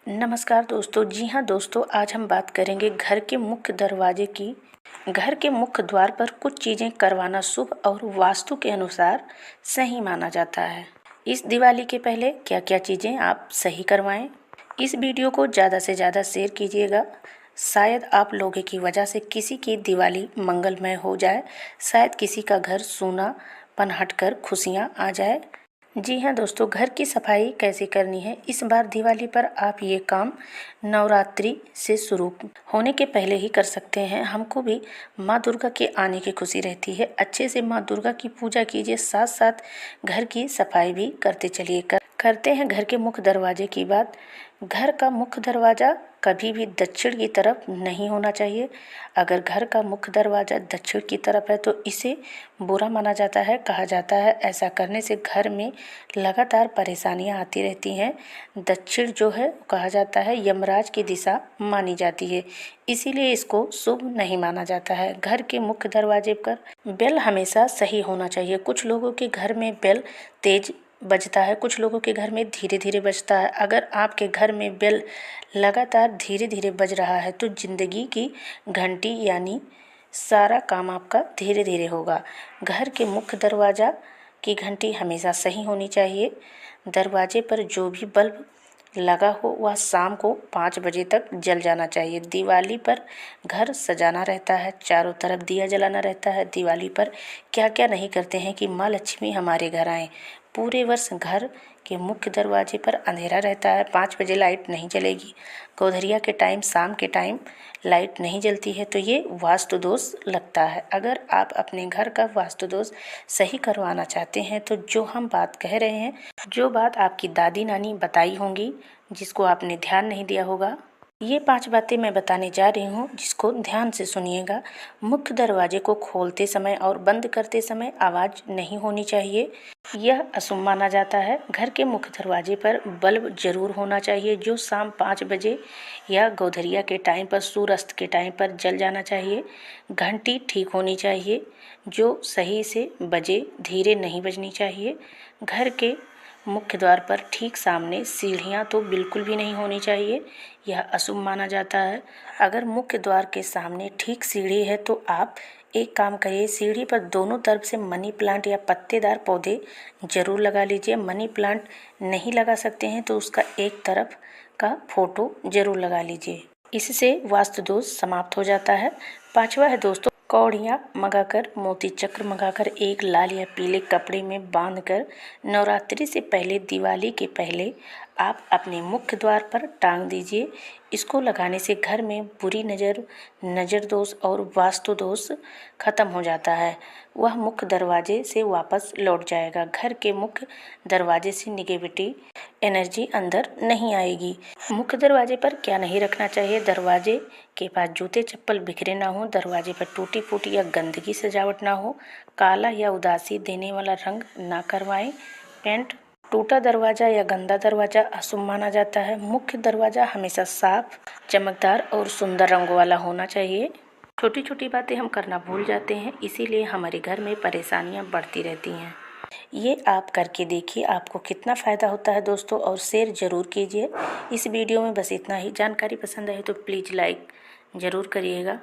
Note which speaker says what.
Speaker 1: नमस्कार दोस्तों। जी हाँ दोस्तों, आज हम बात करेंगे घर के मुख्य दरवाजे की। घर के मुख्य द्वार पर कुछ चीज़ें करवाना शुभ और वास्तु के अनुसार सही माना जाता है। इस दिवाली के पहले क्या क्या चीज़ें आप सही करवाएं। इस वीडियो को ज़्यादा से ज़्यादा शेयर कीजिएगा। शायद आप लोगों की वजह से किसी की दिवाली मंगलमय हो जाए, शायद किसी का घर सूनापन हटकर खुशियाँ आ जाए। जी हाँ दोस्तों, घर की सफाई कैसे करनी है। इस बार दिवाली पर आप ये काम नवरात्रि से शुरू होने के पहले ही कर सकते हैं। हमको भी माँ दुर्गा के आने की खुशी रहती है। अच्छे से माँ दुर्गा की पूजा कीजिए, साथ साथ घर की सफाई भी करते चलिए। करते हैं घर के मुख्य दरवाजे की बात। घर का मुख्य दरवाज़ा कभी भी दक्षिण की तरफ नहीं होना चाहिए। अगर घर का मुख्य दरवाज़ा दक्षिण की तरफ है तो इसे बुरा माना जाता है। कहा जाता है ऐसा करने से घर में लगातार परेशानियां आती रहती हैं। दक्षिण जो है कहा जाता है यमराज की दिशा मानी जाती है, इसीलिए इसको शुभ नहीं माना जाता है। घर के मुख्य दरवाजे पर बेल हमेशा सही होना चाहिए। कुछ लोगों के घर में बेल तेज बजता है, कुछ लोगों के घर में धीरे धीरे बजता है। अगर आपके घर में बेल लगातार धीरे धीरे बज रहा है तो जिंदगी की घंटी यानी सारा काम आपका धीरे धीरे होगा। घर के मुख्य दरवाज़ा की घंटी हमेशा सही होनी चाहिए। दरवाजे पर जो भी बल्ब लगा हो वह शाम को 5 बजे तक जल जाना चाहिए। दिवाली पर घर सजाना रहता है, चारों तरफ दिया जलाना रहता है। दिवाली पर क्या क्या नहीं करते हैं कि माँ लक्ष्मी हमारे घर आए। पूरे वर्ष घर के मुख्य दरवाजे पर अंधेरा रहता है, 5 बजे लाइट नहीं जलेगी। गोधरिया के टाइम, शाम के टाइम लाइट नहीं जलती है तो ये वास्तु दोष लगता है। अगर आप अपने घर का वास्तु दोष सही करवाना चाहते हैं तो जो हम बात कह रहे हैं, जो बात आपकी दादी नानी बताई होंगी, जिसको आपने ध्यान नहीं दिया होगा, ये 5 बातें मैं बताने जा रही हूँ जिसको ध्यान से सुनिएगा। मुख्य दरवाजे को खोलते समय और बंद करते समय आवाज़ नहीं होनी चाहिए, यह अशुभ माना जाता है। घर के मुख्य दरवाजे पर बल्ब जरूर होना चाहिए जो शाम 5 बजे या गोधरिया के टाइम पर, सूर्यास्त के टाइम पर जल जाना चाहिए। घंटी ठीक होनी चाहिए जो सही से बजे, धीरे नहीं बजनी चाहिए। घर के मुख्य द्वार पर ठीक सामने सीढ़ियाँ तो बिल्कुल भी नहीं होनी चाहिए, यह अशुभ माना जाता है। अगर मुख्य द्वार के सामने ठीक सीढ़ी है तो आप एक काम करिए, सीढ़ी पर दोनों तरफ से मनी प्लांट या पत्तेदार पौधे जरूर लगा लीजिए। मनी प्लांट नहीं लगा सकते हैं तो उसका एक तरफ का फोटो जरूर लगा लीजिए, इससे वास्तु दोष समाप्त हो जाता है। 5वां है दोस्तों, कौड़ियाँ मंगाकर, मोती चक्र मंगाकर एक लाल या पीले कपड़े में बांधकर नवरात्रि से पहले, दिवाली के पहले आप अपने मुख्य द्वार पर टांग दीजिए। इसको लगाने से घर में बुरी नज़र दोष और वास्तु दोष खत्म हो जाता है, वह मुख्य दरवाजे से वापस लौट जाएगा। घर के मुख्य दरवाजे से निगेटिविटी एनर्जी अंदर नहीं आएगी। मुख्य दरवाजे पर क्या नहीं रखना चाहिए, दरवाजे के पास जूते चप्पल बिखरे ना हो, दरवाजे पर टूटी फूटी या गंदगी सजावट ना हो, काला या उदासी देने वाला रंग ना करवाएं। पेंट, टूटा दरवाजा या गंदा दरवाजा अशुभ माना जाता है। मुख्य दरवाजा हमेशा साफ, चमकदार और सुंदर रंगों वाला होना चाहिए। छोटी छोटी बातें हम करना भूल जाते हैं, इसीलिए हमारे घर में परेशानियां बढ़ती रहती हैं। ये आप करके देखिए आपको कितना फ़ायदा होता है दोस्तों, और शेयर ज़रूर कीजिए। इस वीडियो में बस इतना ही। जानकारी पसंद आए तो प्लीज़ लाइक ज़रूर करिएगा।